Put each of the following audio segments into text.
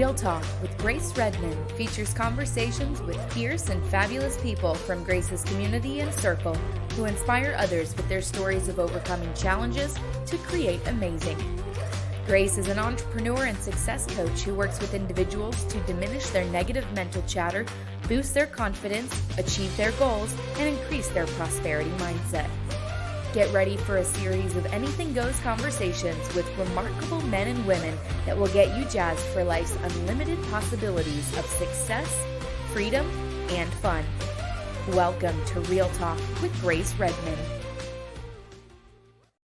Real Talk with Grace Redman features conversations with fierce and fabulous people from Grace's community and circle who inspire others with their stories of overcoming challenges to create amazing. Grace is an entrepreneur and success coach who works with individuals to diminish their negative mental chatter, boost their confidence, achieve their goals, and increase their prosperity mindset. Get ready for a series of anything goes conversations with remarkable men and women that will get you jazzed for life's unlimited possibilities of success, freedom, and fun. Welcome to Real Talk with Grace Redman.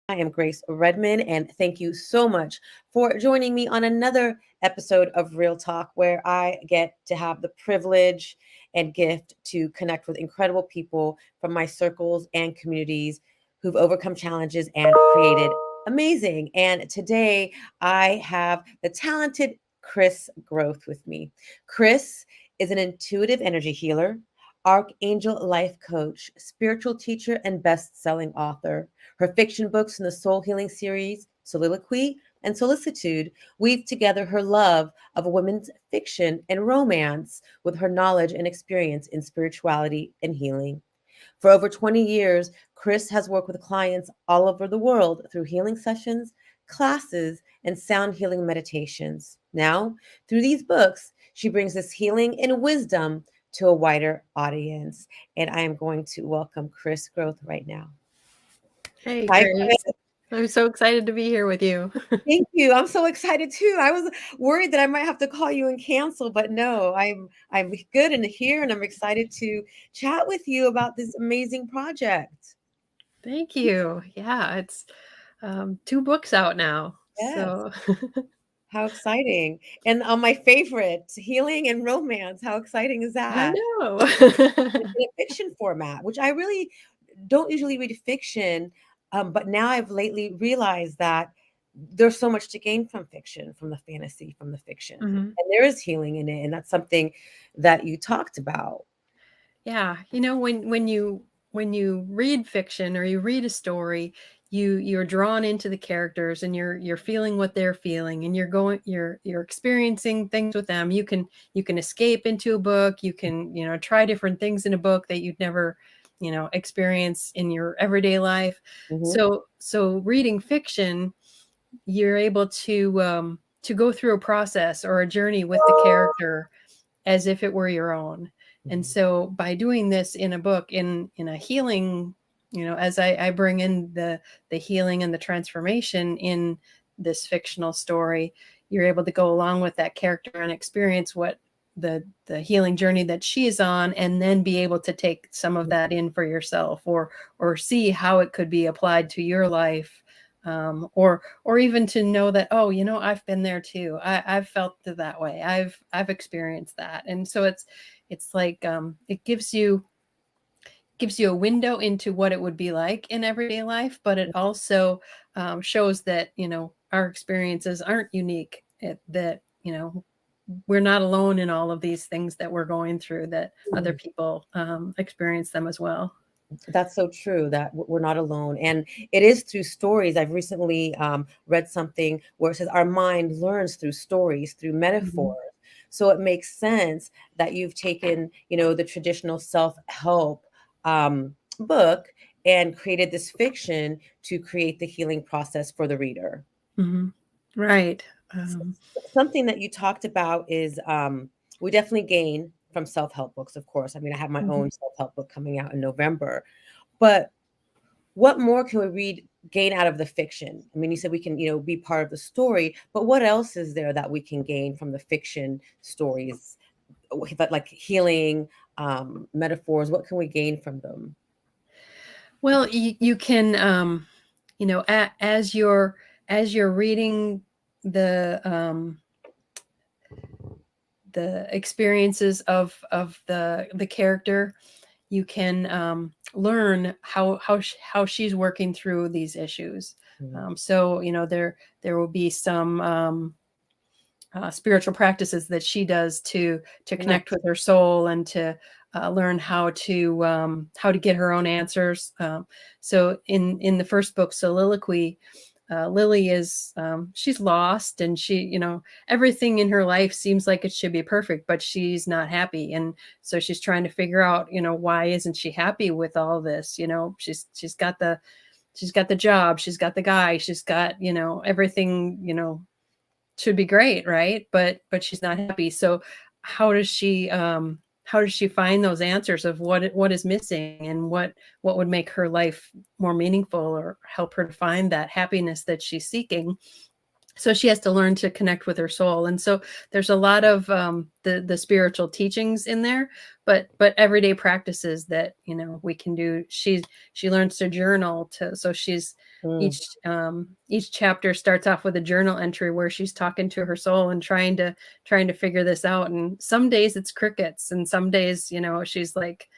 I am Grace Redman, and thank you so much for joining me on another episode of Real Talk, where I get to have the privilege and gift to connect with incredible people from my circles and communities who've overcome challenges and created amazing. And today I have the talented Kris Groth with me. Kris is an intuitive energy healer, Archangel Life Coach, spiritual teacher, and best-selling author. Her fiction books in the soul healing series, Soliloquy and Solicitude, weave together her love of women's fiction and romance with her knowledge and experience in spirituality and healing. For over 20 years, Kris has worked with clients all over the world through healing sessions, classes, and sound healing meditations. Now, through these books, she brings this healing and wisdom to a wider audience. And I am going to welcome Kris Groth right now. Hey, Hi, Grace. Kris. I'm so excited to be here with you. Thank you. I'm so excited too. I was worried that I might have to call you and cancel, but no, I'm good and here, and I'm excited to chat with you about this amazing project. Thank you. Yeah, it's 2 books out now. Yes. So How exciting. And my favorite, healing and romance. How exciting is I that? know. In a fiction format, which I really don't usually read fiction, but now I've lately realized that there's so much to gain from fiction, from the fantasy, from the fiction. Mhm. And there is healing in it. And that's something that you talked about. Yeah, when you read fiction or you read a story, you're drawn into the characters and you're feeling what they're feeling, and you're experiencing things with them. You can escape into a book. You can try different things in a book that you'd never experience in your everyday life. Mhm. So reading fiction, you're able to go through a process or a journey with the character as if it were your own. And so by doing this in a book, in a healing, as I bring in the healing and the transformation in this fictional story, you're able to go along with that character and experience what the healing journey that she's on, and then be able to take some of that in for yourself, or see how it could be applied to your life. Or even to know that, oh, I've been there too. I've felt that way. I've experienced that. And so it's like, it gives you a window into what it would be like in everyday life, but it also shows that, our experiences aren't unique, that, we're not alone in all of these things that we're going through, that other people experience them as well. That's so true, that we're not alone. And it is through stories. I've recently read something where it says our mind learns through stories, through metaphors. So it makes sense that you've taken, the traditional self-help book and created this fiction to create the healing process for the reader. Mm-hmm. Right. Something that you talked about is we definitely gain from self-help books, of course. I mean, I have my own self-help book coming out in November. But what more can we gain out of the fiction? I mean, you said we can, be part of the story, but what else is there that we can gain from the fiction stories, like healing, metaphors? What can we gain from them? Well, you can, as you're reading the experiences of the character, you can learn how she's working through these issues. So there will be some spiritual practices that she does to connect with her soul, and to learn how to get her own answers. So in the first book, Soliloquy, Lily is, she's lost, and she, you know, everything in her life seems like it should be perfect, but she's not happy. And so she's trying to figure out, you know, why isn't she happy with all this? You know, she's got the job, she's got the guy, she's got, you know, everything, you know, should be great, right? But she's not happy. So how does she find those answers of what is missing, and what would make her life more meaningful, or help her to find that happiness that she's seeking? So she has to learn to connect with her soul. And so there's a lot of the spiritual teachings in there, but everyday practices that, you know, we can do. She learns to journal so she's each chapter starts off with a journal entry where she's talking to her soul and trying to figure this out. And some days it's crickets, and some days, you know, she's like,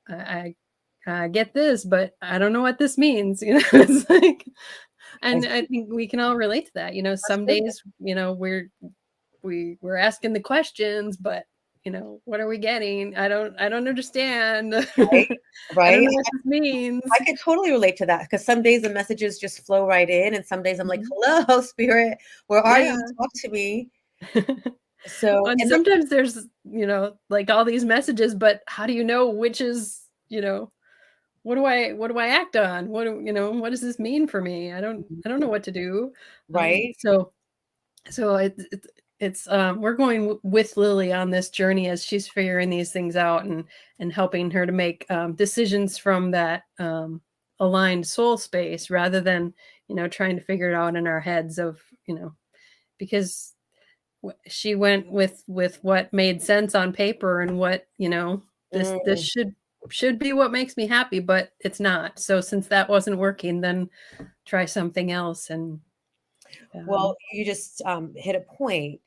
I get this, but I don't know what this means. You know, it's like, and I think we can all relate to that. You know, some days, you know, we're asking the questions, but, you know, what are we getting? I don't understand. Right. I don't know what this means. I can totally relate to that, because some days the messages just flow right in, and some days I'm like, hello, spirit, where are you? Talk to me. So, and sometimes there's, you know, like all these messages, but how do you know which is, you know, what do I act on? You know, what does this mean for me? I don't know what to do. Right. So it's we're going with Lily on this journey as she's figuring these things out, and helping her to make decisions from that aligned soul space, rather than, you know, trying to figure it out in our heads of, you know, because she went with what made sense on paper, and what, you know, this should be what makes me happy, but it's not. So since that wasn't working, then try something else. And well, you just hit a point.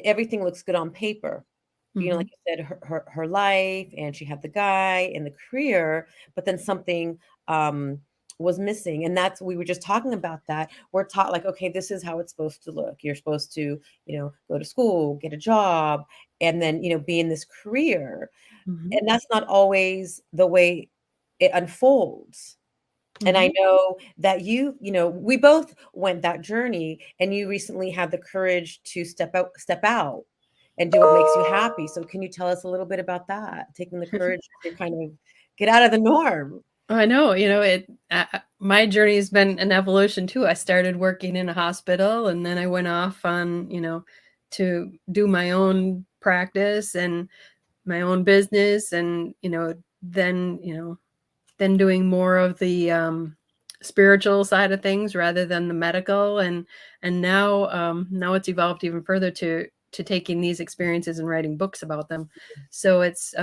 Everything looks good on paper. You know, like you said, her life, and she had the guy and the career, but then something was missing. And that's, we were just talking about that. We're taught like, okay, this is how it's supposed to look. You're supposed to, you know, go to school, get a job, and then, you know, be in this career. And that's not always the way it unfolds. And I know that you know, we both went that journey, and you recently had the courage to step out and do what makes you happy. So can you tell us a little bit about that? Taking the courage to kind of get out of the norm. I know, you know, my journey has been an evolution too. I started working in a hospital, and then I went off on, you know, to do my own practice and my own business, and, you know, then doing more of the spiritual side of things rather than the medical. And now it's evolved even further to taking these experiences and writing books about them. So it's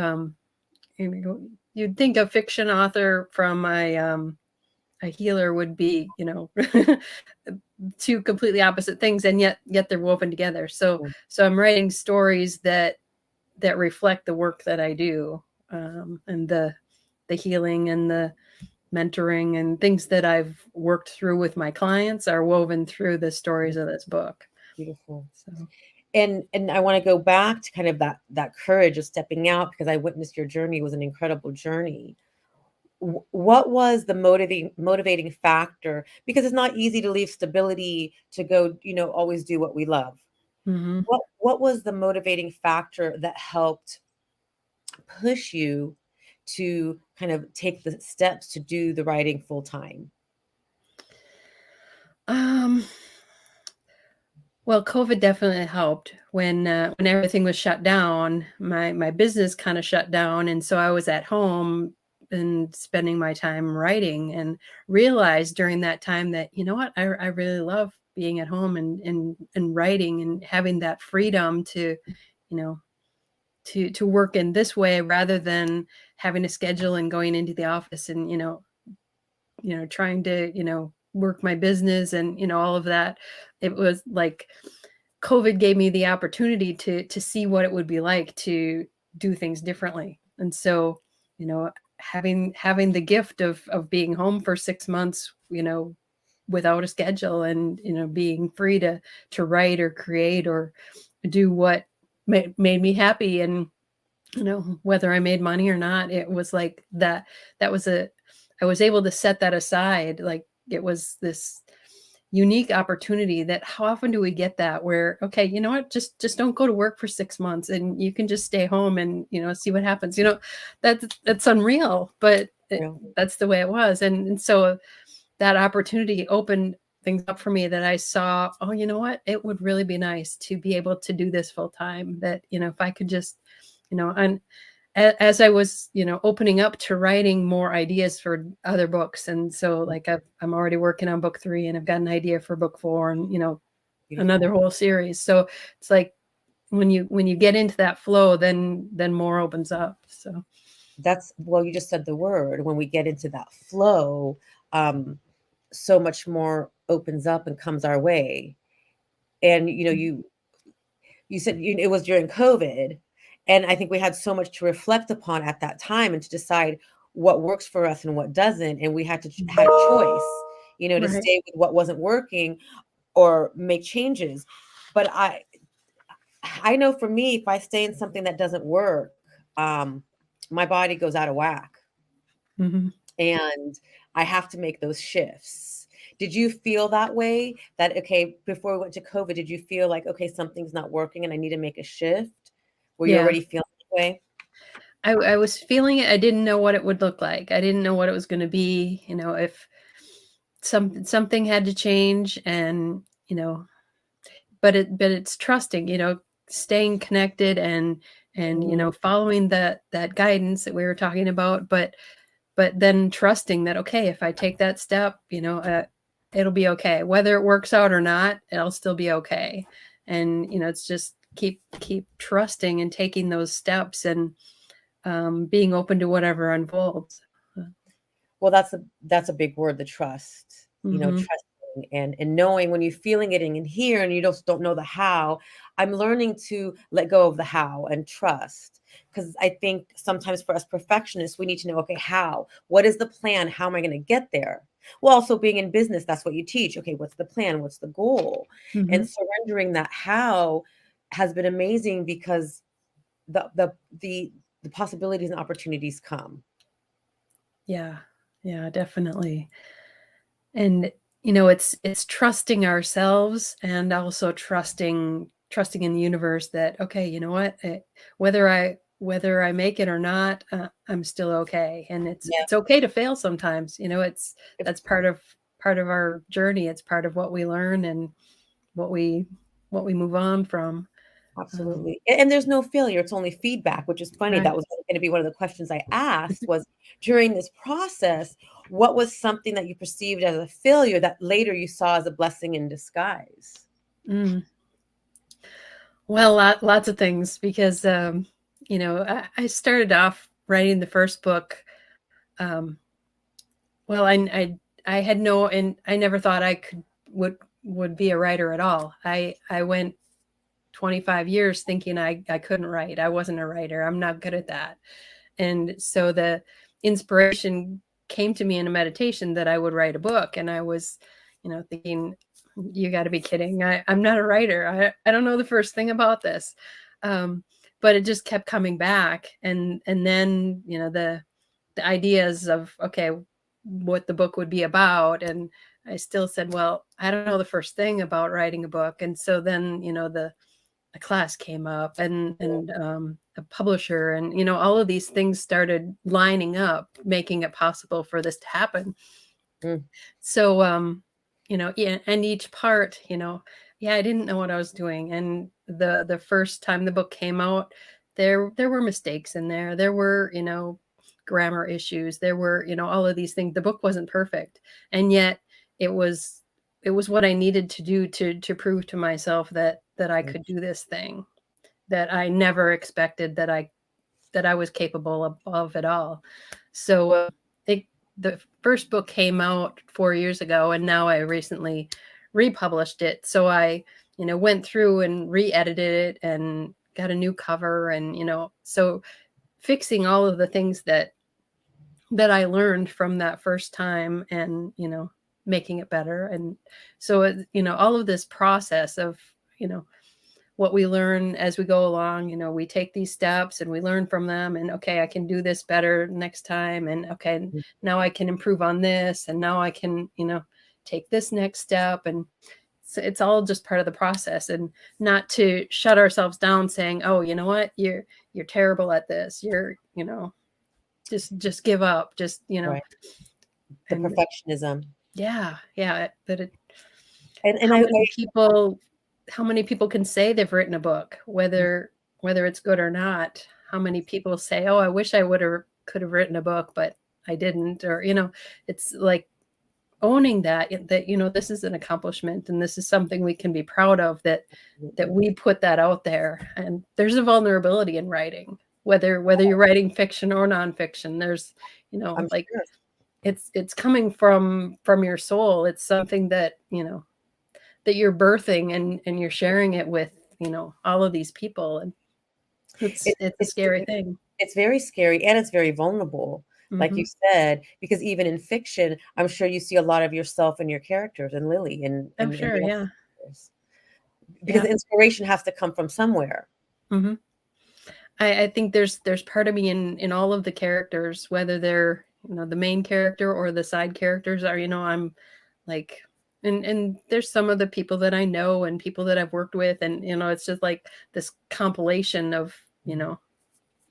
you'd think a fiction author from a healer would be, you know, two completely opposite things, and yet they're woven together. So I'm writing stories that reflect the work that I do, and the healing and the mentoring and things that I've worked through with my clients are woven through the stories of this book. Beautiful. So. And I want to go back to kind of that courage of stepping out, because I witnessed your journey. It was an incredible journey. What was the motivating factor? Because it's not easy to leave stability to go, you know, always do what we love. What was the motivating factor that helped push you to kind of take the steps to do the writing full time? Well, COVID definitely helped. When everything was shut down, my business kind of shut down, and so I was at home and spending my time writing, and realized during that time that, you know what, I really love being at home and writing, and having that freedom to, you know, to work in this way, rather than having a schedule and going into the office and, you know, trying to, you know, work my business and, you know, all of that. It was like COVID gave me the opportunity to see what it would be like to do things differently. And so, you know, having the gift of being home for 6 months, you know, without a schedule, and, you know, being free to write or create or do what made me happy. And, you know, whether I made money or not, it was like that was I was able to set that aside. Like, it was this, unique opportunity that how often do we get that where, okay, you know what, just don't go to work for 6 months and you can just stay home and, see what happens. That's unreal, but that's the way it was. And so that opportunity opened things up for me that I saw, oh, you know what, it would really be nice to be able to do this full time, that, if I could just, and as I was, opening up to writing more ideas for other books. And so like I'm already working on book 3 and I've got an idea for book 4 and, Beautiful. another whole series. So it's like when you get into that flow, then more opens up. So well, you just said the word. When we get into that flow, so much more opens up and comes our way. And, you said it was during COVID. And I think we had so much to reflect upon at that time and to decide what works for us and what doesn't. And we had a choice, to Right. stay with what wasn't working or make changes. But I know for me, if I stay in something that doesn't work, my body goes out of whack. Mm-hmm. And I have to make those shifts. Did you feel that way? That, okay, before we went to COVID, did you feel like, okay, something's not working and I need to make a shift? Were you already feeling that way? I was feeling it. I didn't know what it would look like. I didn't know what it was going to be. If something had to change, and but it's trusting. Staying connected and following that guidance that we were talking about. But then trusting that, okay, if I take that step, it'll be okay. Whether it works out or not, it'll still be okay. And it's just keep trusting and taking those steps and being open to whatever unfolds. Well, that's a big word, the trust. Trusting and knowing when you're feeling it in here and you don't know the how. I'm learning to let go of the how and trust, because I think sometimes for us perfectionists, we need to know, okay, how? What is the plan? How am I going to get there? Well, also being in business, that's what you teach. Okay, what's the plan? What's the goal? And surrendering that how has been amazing, because the possibilities and opportunities come. Yeah, definitely. And it's trusting ourselves and also trusting in the universe that, okay, you know what, whether I make it or not, I'm still okay. And it's okay to fail sometimes. That's part of our journey. It's part of what we learn and what we move on from. Absolutely. And there's no failure. It's only feedback, which is funny. Right. That was going to be one of the questions I asked was, during this process, what was something that you perceived as a failure that later you saw as a blessing in disguise? Well, lots of things, because, I started off writing the first book. Well, I had and I never thought I would be a writer at all. I went 25 years thinking I couldn't write. I wasn't a writer. I'm not good at that. And so the inspiration came to me in a meditation that I would write a book. And I was, thinking, you got to be kidding. I'm not a writer. I don't know the first thing about this. But it just kept coming back. And then, the ideas of, okay, what the book would be about. And I still said, well, I don't know the first thing about writing a book. And so then, a class came up and a publisher and, all of these things started lining up, making it possible for this to happen. So, and each part, I didn't know what I was doing. And the first time the book came out, there were mistakes in there. There were, grammar issues. There were, all of these things. The book wasn't perfect. And yet it was what I needed to do to prove to myself that I could do this thing that I never expected that I was capable of at all. So the first book came out 4 years ago, and now I recently republished it. So I, went through and re-edited it and got a new cover, and, so fixing all of the things that I learned from that first time and, making it better. And so, all of this process of, what we learn as we go along, we take these steps and we learn from them, and okay, I can do this better next time. And okay, now I can improve on this. And now I can, take this next step. And it's all just part of the process, and not to shut ourselves down saying, oh, you know what, you're terrible at this. You're, just give up, just, Right. The and perfectionism. yeah. But And how many people can say they've written a book, whether it's good or not? How many people say, oh, I wish I could have written a book, but I didn't. Or, it's like owning that this is an accomplishment, and this is something we can be proud of, that we put that out there. And there's a vulnerability in writing, whether you're writing fiction or nonfiction. There's, I'm like, sure. it's coming from your soul. It's something that, that you're birthing, and you're sharing it with, all of these people. And it's a scary thing. It's very scary, and it's very vulnerable, like you said, because even in fiction, I'm sure you see a lot of yourself in your characters, and Lily, and Sure, the yeah. characters. Because the inspiration has to come from somewhere. Mm-hmm. I think there's part of me in all of the characters, whether they're, the main character or the side characters are, I'm like, and there's some of the people that I know and people that I've worked with, and, it's just like this compilation of,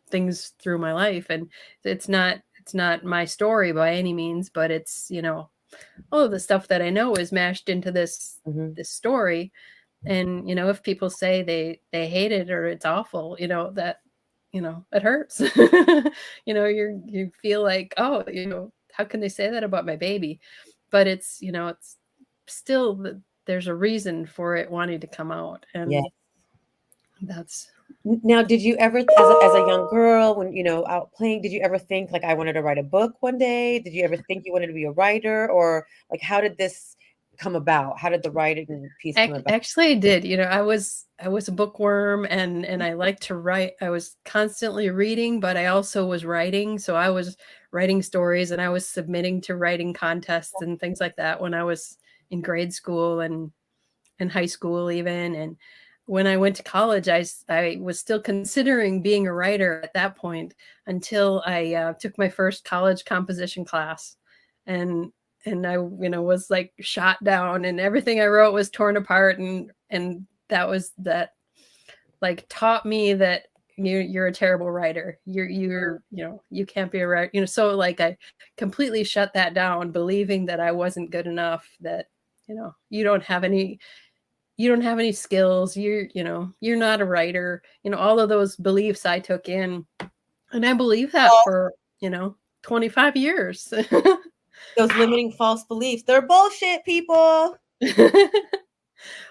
things through my life. And it's not my story by any means, but it's, all of the stuff that I know is mashed into this story. And, if people say they hate it or it's awful, that, it hurts. You feel like, oh, how can they say that about my baby? But it's, it's still, there's a reason for it wanting to come out. And that's. Now, did you ever, as a young girl, when, out playing, did you ever think, like, I wanted to write a book one day? Did you ever think you wanted to be a writer? Or, like, how did this come about? How did the writing piece come about? Actually, I did. I was a bookworm, and I liked to write. I was constantly reading, but I also was writing. So I was writing stories, and I was submitting to writing contests and things like that when I was in grade school and in high school even. And when I went to college, I was still considering being a writer at that point, until I took my first college composition class. And I, was like shot down, and everything I wrote was torn apart. And that like taught me that you're a terrible writer. You're you can't be a writer. So like I completely shut that down, believing that I wasn't good enough, that, you don't have any skills. You're not a writer. All of those beliefs I took in, and I believe that for, 25 years. Those limiting false beliefs, they're bullshit, people.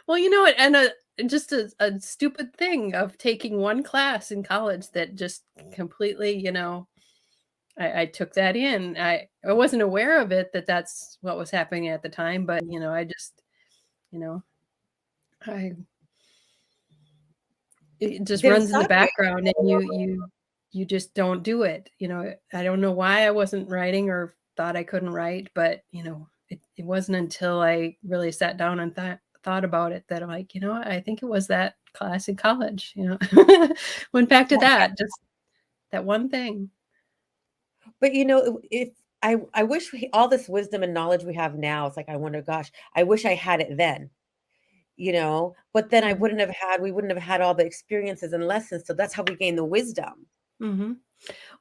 Well, and just a stupid thing of taking one class in college that just completely, I took that in. I wasn't aware of it, that's what was happening at the time, but, I just, it just runs in the background, and you just don't do it. I don't know why I wasn't writing or thought I couldn't write, but, it wasn't until I really sat down and thought about it that I'm like, I think it was that class in college, went back to that, just that one thing. But, if I wish all this wisdom and knowledge we have now, it's like, I wonder, gosh, I wish I had it then. But then we wouldn't have had all the experiences and lessons. So that's how we gain the wisdom. Mm-hmm.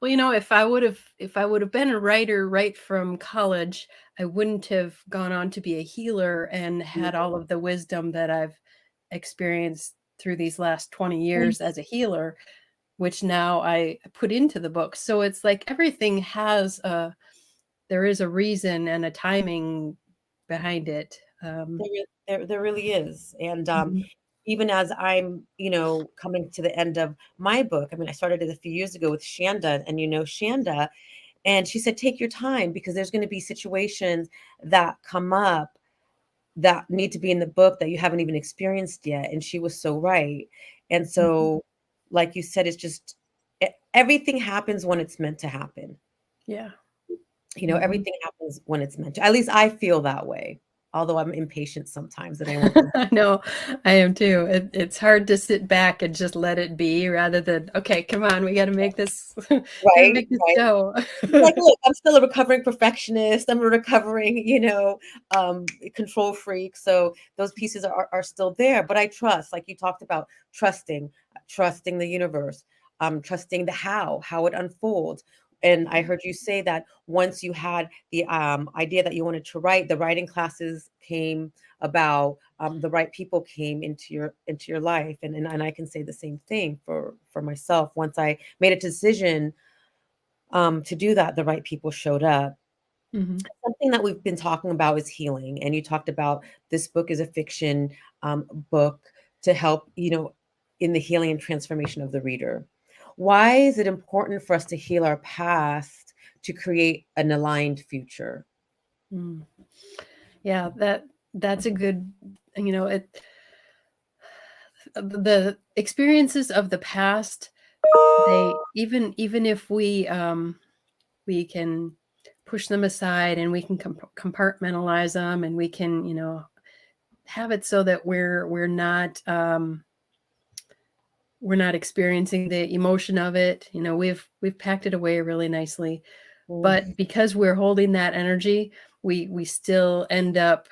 Well, if I would have been a writer right from college, I wouldn't have gone on to be a healer and had all of the wisdom that I've experienced through these last 20 years as a healer, which now I put into the book. So it's like everything there is a reason and a timing behind it. There really is. And even as I'm, coming to the end of my book, I mean, I started it a few years ago with Shanda, and Shanda, and she said, take your time, because there's going to be situations that come up that need to be in the book that you haven't even experienced yet. And she was so right. And so, like you said, it's just everything happens when it's meant to happen. Yeah. Everything happens when it's meant to. At least I feel that way. although I'm impatient sometimes and I want to. No, I am too. It's hard to sit back and just let it be rather than, okay, come on, we got to make this, got to Right, make this right. go. Like, look, I'm still a recovering perfectionist. I'm a recovering, control freak. So those pieces are still there. But I trust, like you talked about, trusting the universe, trusting the how it unfolds. And I heard you say that once you had the idea that you wanted to write, the writing classes came about, the right people came into your life, and I can say the same thing for myself. Once I made a decision to do that, the right people showed up. Mhm. Something that we've been talking about is healing, and you talked about this book is a fiction book to help, in the healing and transformation of the reader. Why is it important for us to heal our past to create an aligned future? Mm. Yeah, that's a good, it the experiences of the past, they even if we can push them aside and we can compartmentalize them and we can, have it so that we're not experiencing the emotion of it. We've packed it away really nicely, Mm, but because we're holding that energy, we still end up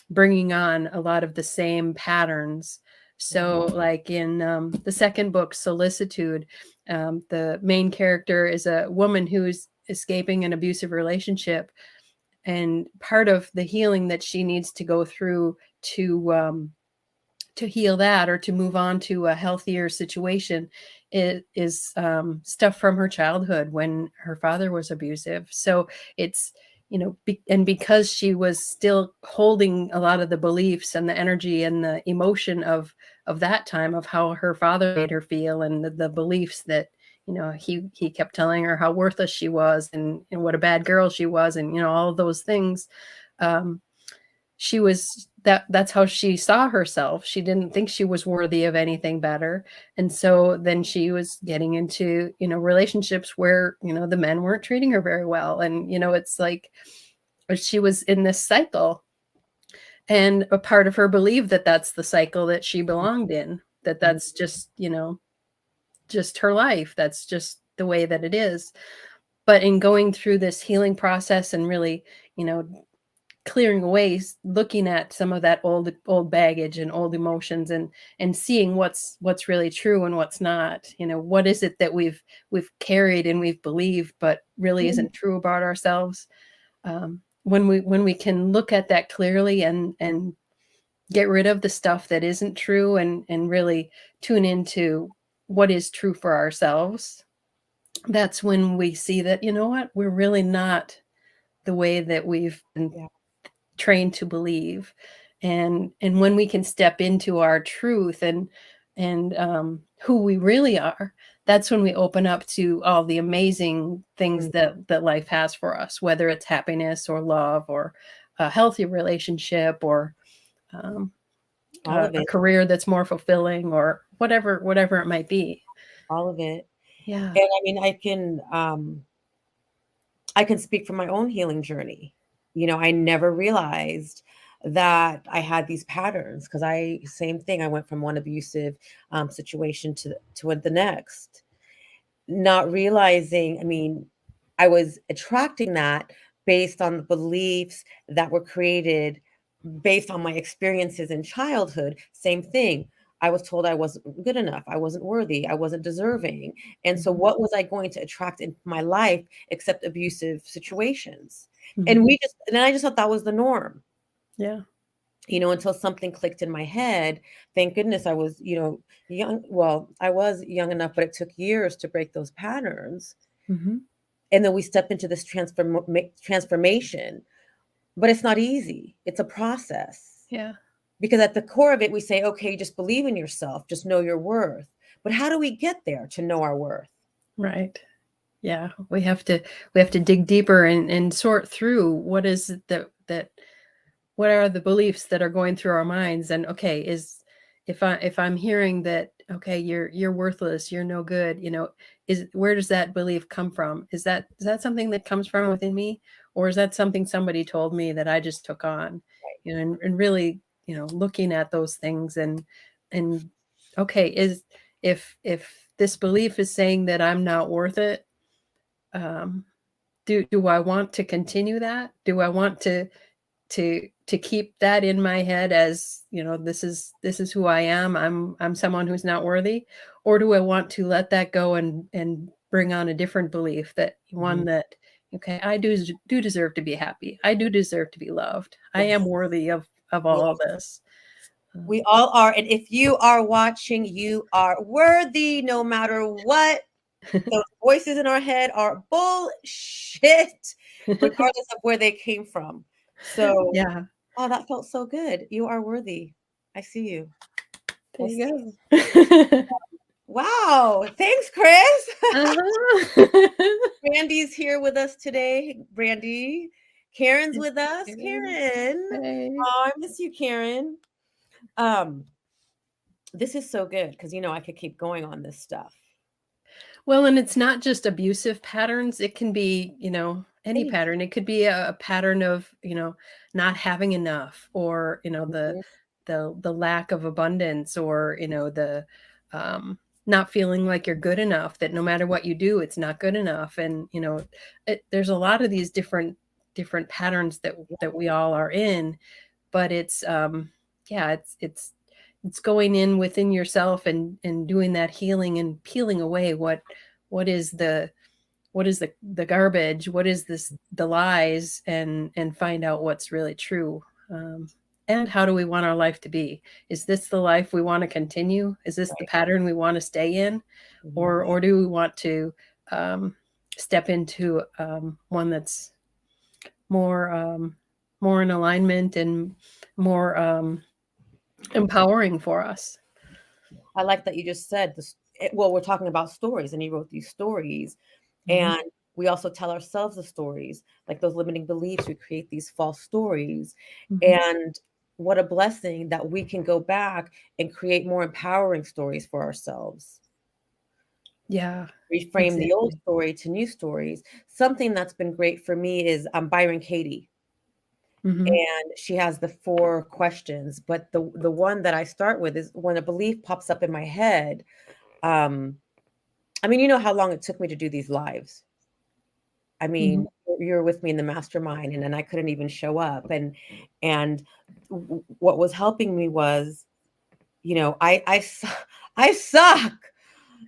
bringing on a lot of the same patterns. So, like in the second book, Solicitude, the main character is a woman who's escaping an abusive relationship, and part of the healing that she needs to go through to heal that or to move on to a healthier situation is stuff from her childhood when her father was abusive. So it's, and because she was still holding a lot of the beliefs and the energy and the emotion of that time, of how her father made her feel, and the beliefs that, he kept telling her how worthless she was, and what a bad girl she was, and all of those things. She was that's how she saw herself. She didn't think she was worthy of anything better. And so then she was getting into, relationships where, the men weren't treating her very well. And, it's like she was in this cycle. And a part of her believed that that's the cycle that she belonged in, that mm, that's just, just her life. That's just the way that it is. But in going through this healing process and really, clearing away, looking at some of that old baggage and old emotions, and seeing what's really true and what's not. What is it that we've carried and we've believed but really mm, isn't true about ourselves. When we can look at that clearly and get rid of the stuff that isn't true, and really tune into what is true for ourselves, that's when we see that, what, we're really not the way that we've been yeah. trained to believe. And when we can step into our truth and who we really are, that's when we open up to all the amazing things Mm, that life has for us, whether it's happiness or love or a healthy relationship or um, all of a it, career that's more fulfilling, or whatever it might be. all of it. Yeah. And I mean, I can speak from my own healing journey. I never realized that I had these patterns because same thing. I went from one abusive situation to the next, not realizing. I mean, I was attracting that based on the beliefs that were created based on my experiences in childhood. Same thing. I was told I wasn't good enough. I wasn't worthy. I wasn't deserving. And so, Mhm. what was I going to attract in my life except abusive situations? And Mhm. I just thought that was the norm, Yeah. until something clicked in my head. Thank goodness I was, young. Well, I was young enough, but it took years to break those patterns. Mhm. And then we step into this transformation, but it's not easy. It's a process. Yeah. Because at the core of it, we say, okay, just believe in yourself, just know your worth. But how do we get there to know our worth? Right. Yeah, we have to dig deeper and sort through what is it that what are the beliefs that are going through our minds. And okay, is if I'm hearing that, okay, you're worthless, you're no good, is where does that belief come from? Is that something that comes from within me, or is that something somebody told me that I just took on? You know, and really, you know, looking at those things and okay, if this belief is saying that I'm not worth it, do I want to continue that? Do I want to keep that in my head as, you know, this is who I am. I'm someone who's not worthy, or do I want to let that go and bring on a different belief, that one that, okay, I do deserve to be happy. I do deserve to be loved. I am worthy of all of this. We all are. And if you are watching, you are worthy no matter what. Those voices in our head are bullshit, regardless of where they came from. So, Yeah, oh, that felt so good. You are worthy. I see you. there you go. go. Wow. Thanks, Kris. Uh-huh. Brandy's here with us today. Brandy. Karen's with us. Karen. Hey. Oh, I miss you, Karen. This is so good because, you know, I could keep going on this stuff. Well, and it's not just abusive patterns. It can be, you know, any pattern. It could be a pattern of, you know, not having enough, or, you know, the lack of abundance, or, you know, the not feeling like you're good enough, that no matter what you do, it's not good enough. And, you know, there's a lot of these different patterns that we all are in, but it's yeah, it's going in within yourself and doing that healing and peeling away what is the garbage, what is the lies, and find out what's really true. And how do we want our life to be? Is this the life we want to continue? Is this the pattern we want to stay in? Or do we want to step into one that's more in alignment and more empowering for us? I like that you just said this. Well, we're talking about stories, and you wrote these stories, and we also tell ourselves the stories, like those limiting beliefs. We create these false stories, and what a blessing that we can go back and create more empowering stories for ourselves. Yeah. Reframe the old story to new stories. Something that's been great for me is Byron Katie. And she has the 4 questions, but the one that I start with is, when a belief pops up in my head. I mean, you know how long it took me to do these lives. I mean, you're with me in the mastermind, and then I couldn't even show up. And what was helping me was, you know, I suck.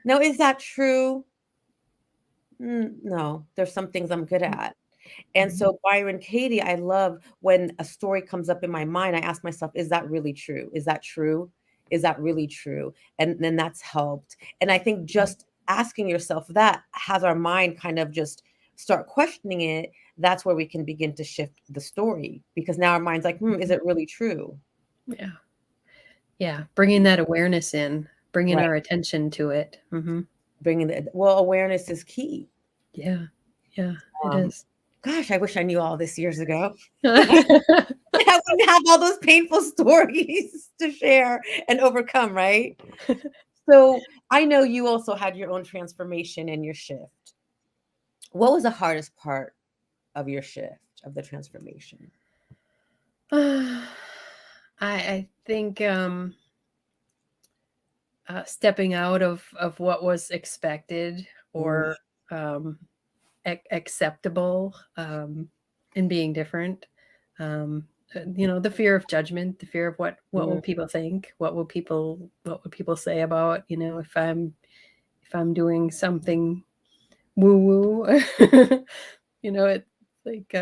Now, is that true? No, there's some things I'm good at. And so Byron Katie, I love when a story comes up in my mind, I ask myself, is that really true? Is that true? Is that really true? And then that's helped. And I think just asking yourself that has our mind kind of just start questioning it. That's where we can begin to shift the story, because now our mind's like, is it really true? Yeah. Yeah. Bringing that awareness in, bringing our attention to it. Awareness is key. Yeah. Yeah, it is. Gosh, I wish I knew all this years ago. I wouldn't have all those painful stories to share and overcome, right? So I know you also had your own transformation and your shift. What was the hardest part of your shift, of the transformation? I think stepping out of what was expected or acceptable, and being different. You know, the fear of judgment, the fear of what will people think, what will people say about, you know, if I'm doing something woo woo. You know, it's like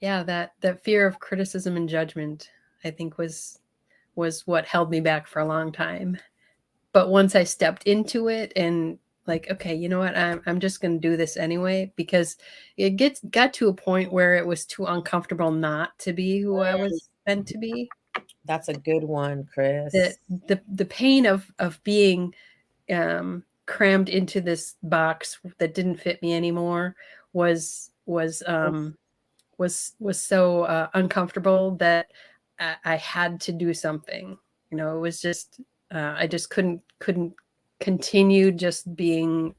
yeah, that fear of criticism and judgment, I think was what held me back for a long time. But once I stepped into it and like, okay, you know what, I'm just going to do this anyway, because it got to a point where it was too uncomfortable not to be who I was meant to be. That's a good one, Kris. The pain of being crammed into this box that didn't fit me anymore was so uncomfortable that I had to do something. You know, it was just I just couldn't continue just being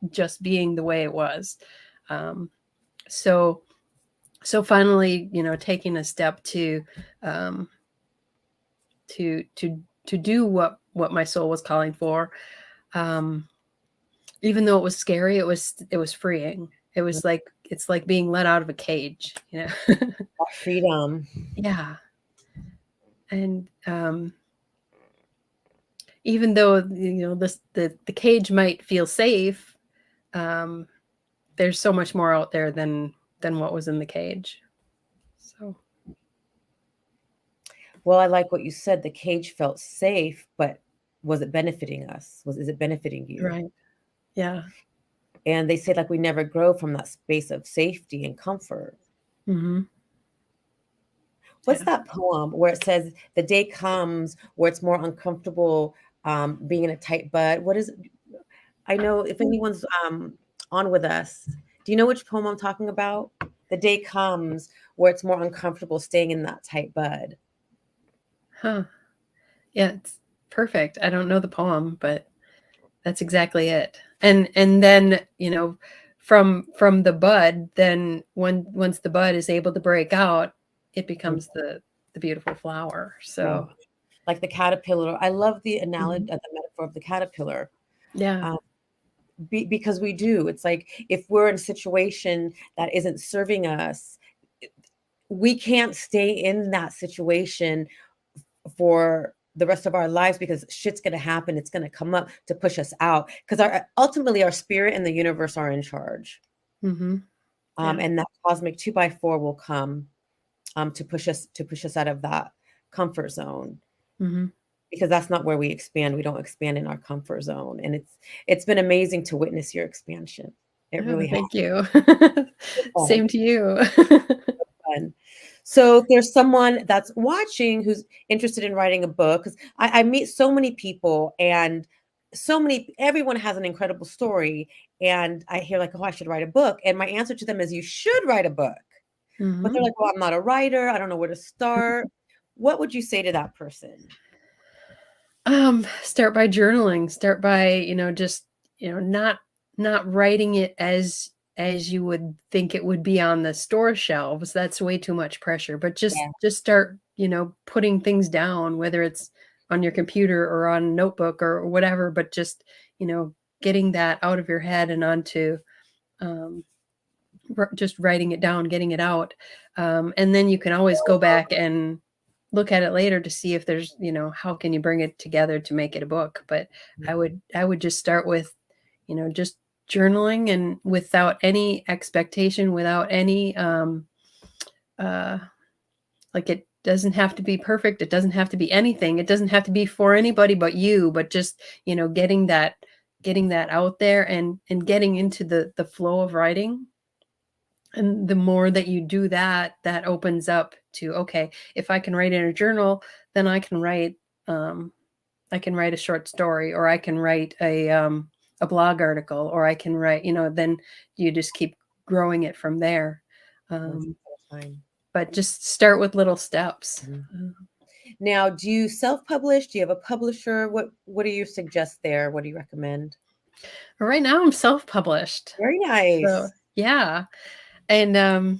the way it was. So finally, taking a step to do what my soul was calling for. Even though it was scary, it was freeing. It was like, it's like being let out of a cage, Freedom. Yeah. And even though the cage might feel safe, there's so much more out there than what was in the cage. So Well, I like what you said. The cage felt safe, but was it benefiting us? Is it benefiting you? right. Yeah. And they say like we never grow from that space of safety and comfort. Mm-hmm. What's Yeah. that poem where it says the day comes where it's more uncomfortable being in a tight bud? What is it? I know if anyone's on with us, do you know which poem I'm talking about? The day comes where it's more uncomfortable staying in that tight bud. Huh. Yeah, it's perfect. I don't know the poem, but that's exactly it. And then, from the bud, then once the bud is able to break out, it becomes the beautiful flower. Yeah. So Like the caterpillar. I love the analogy, Mhm. the metaphor of the caterpillar. Yeah. Um, because we do. It's like if we're in a situation that isn't serving us, we can't stay in that situation for the rest of our lives because shit's going to happen. It's going to come up to push us out because ultimately our spirit and the universe are in charge. Mm-hmm. Yeah. And that cosmic 2x4 will come to push us out of that comfort zone. Mm-hmm. Because that's not where we expand. We don't expand in our comfort zone. And it's been amazing to witness your expansion. It Oh, really has thank you. been Same to you. fun. So if there's someone that's watching who's interested in writing a book, because I meet so many people and everyone has an incredible story. And I hear like, oh, I should write a book. And my answer to them is you should write a book. But they're Mm-hmm. like, well, I'm not a writer. I don't know where to start. What would you say to that person? Start by journaling. Start by, just, not writing it as you would think it would be on the store shelves. That's way too much pressure. But just start, putting things down, whether it's on your computer or on a notebook or whatever, but just, getting that out of your head and onto um just writing it down, getting it out. And then you can always go back and look at it later to see if there's, how can you bring it together to make it a book. But I would just start with, just journaling, and without any expectation, without any uh like, it doesn't have to be perfect, it doesn't have to be anything, it doesn't have to be for anybody but you, but just, getting that out there, and getting into the flow of writing. And the more that you do that, that opens up to, okay, if I can write in a journal, then um, I can write a short story, or I can write a blog article, or I can write, then you just keep growing it from there. Once Um, upon a time. but just start with little steps. Mhm. Now, do you self-publish? Do you have a publisher? What do you suggest there? What do you recommend? Right now I'm self-published. Very So nice. yeah. And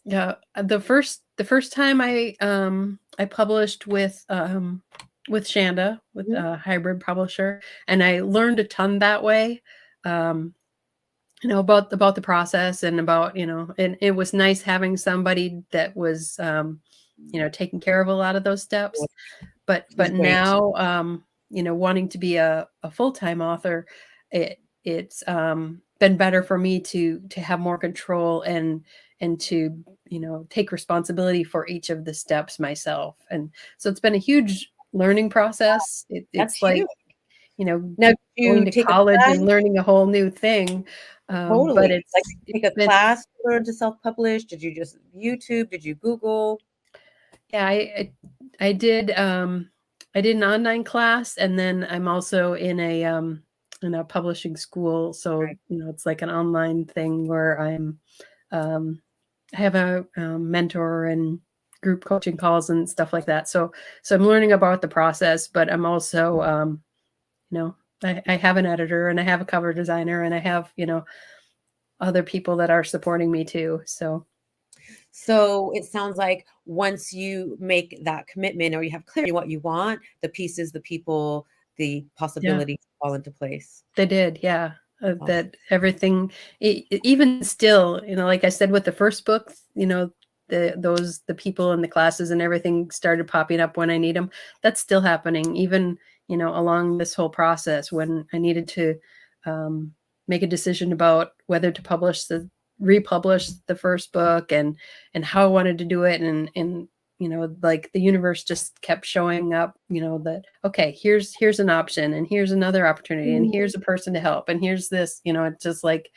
yeah, the first time I published with Shanda, with Mhm. a hybrid publisher, and I learned a ton that way. Um, about the process, and about, and it was nice having somebody that was taking care of a lot of those steps. But She's great. now, wanting to be a full-time author, it's been better for me to have more control, and to, take responsibility for each of the steps myself. And so it's been a huge learning process. That's It's like, huge. you know Now, do going you to take a college class? and learning a whole new thing. But Totally. Like, it's did you it's take a been class to learn to self-publish? Did you just YouTube? Did you Google? Yeah, I did an online class, and then I'm also in a publishing school. So, Right. it's like an online thing where um I have a mentor and group coaching calls and stuff like that. So I'm learning about the process, but I'm also you know I have an editor, and I have a cover designer, and I have, other people that are supporting me too. So it sounds like once you make that commitment or you have clarity what you want, the pieces, the people, the yeah, possibilities fall into place. they did. Yeah. Awesome. That everything, even still, like I said, with the first book, the people in the classes and everything started popping up when I need them. That's still happening, even, along this whole process when I needed to make a decision about whether to republish the first book and how I wanted to do it. And like the universe just kept showing up, that, okay, here's an option, and here's another opportunity, and here's a person to help, and here's this, it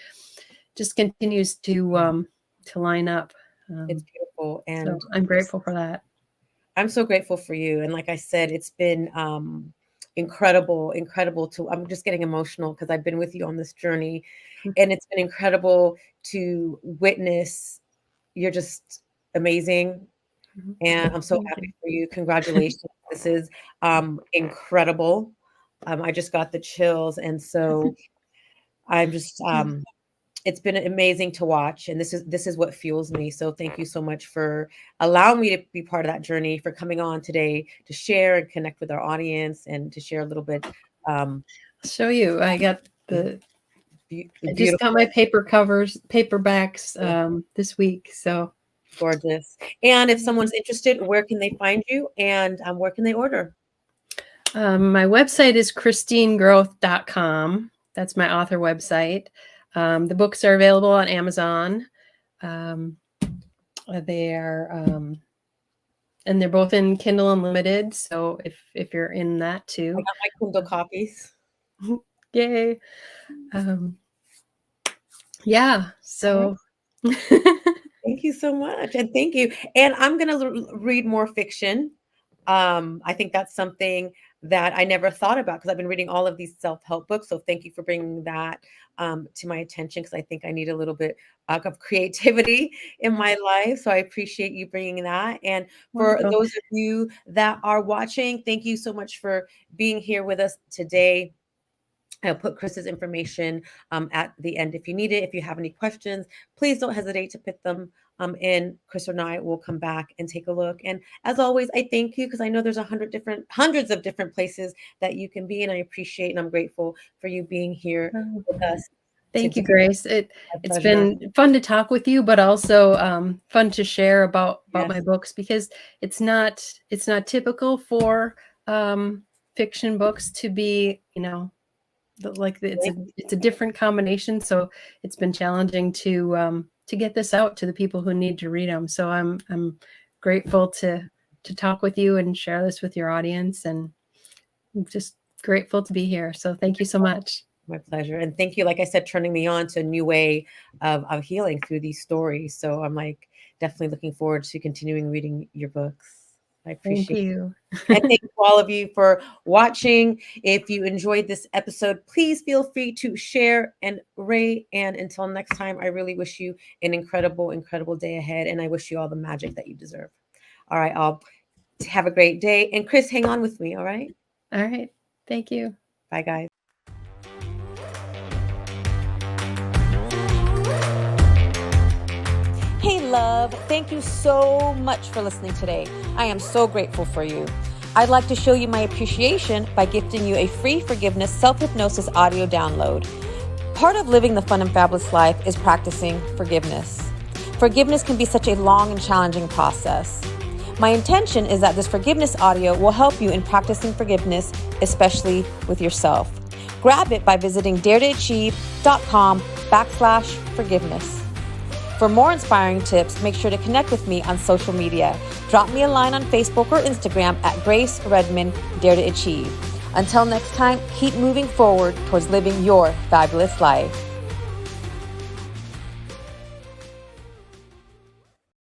just continues to line up. It's beautiful. And so I'm grateful for that. I'm so grateful for you. And like I said, it's been incredible to, I'm just getting emotional because I've been with you on this journey, and it's been incredible to witness. You're just amazing. And I'm so happy for you. Congratulations. This is incredible. I just got the chills. And so I'm just, it's been amazing to watch. And this is what fuels me. So thank you so much for allowing me to be part of that journey, for coming on today to share and connect with our audience and to share a little bit. I'll show you. I got I just got my paperbacks this week. So gorgeous. And if someone's interested, where can they find you, and where can they order? My website is KristineGroth.com. That's my author website. The books are available on Amazon. They are, and they're both in Kindle Unlimited. So if you're in that too, I got my Kindle copies. Yay! Yeah. So. Thank you so much. And thank you. And I'm going to read more fiction. I think that's something that I never thought about, because I've been reading all of these self-help books. So thank you for bringing that to my attention, because I think I need a little bit of creativity in my life. So I appreciate you bringing that. And for those of you that are watching, thank you so much for being here with us today. I'll put Kris's information at the end if you need it. If you have any questions, please don't hesitate to put them in. Kris and I will come back and take a look. And as always, I thank you, because I know there's hundreds of different places that you can be, and I appreciate and I'm grateful for you being here with us. Thank you, Grace. It's been fun to talk with you, but also fun to share about my books, because it's not typical for fiction books to be, it's a different combination. So it's been challenging to get this out to the people who need to read them. So I'm grateful to talk with you and share this with your audience, and I'm just grateful to be here. So thank you so much. My pleasure. And thank you, like I said, turning me on to a new way of healing through these stories. So I'm definitely looking forward to continuing reading your books. I appreciate you. And thank you all of you for watching. If you enjoyed this episode, please feel free to share and rate. And until next time, I really wish you an incredible, incredible day ahead. And I wish you all the magic that you deserve. All right, all have a great day. And Kris, hang on with me. All right. All right. Thank you. Bye, guys. Hey, love, thank you so much for listening today. I am so grateful for you. I'd like to show you my appreciation by gifting you a free forgiveness self-hypnosis audio download. Part of living the fun and fabulous life is practicing forgiveness. Forgiveness can be such a long and challenging process. My intention is that this forgiveness audio will help you in practicing forgiveness, especially with yourself. Grab it by visiting daretoachieve.com/forgiveness. For more inspiring tips, make sure to connect with me on social media. Drop me a line on Facebook or Instagram at Grace Redman Dare to Achieve. Until next time, keep moving forward towards living your fabulous life.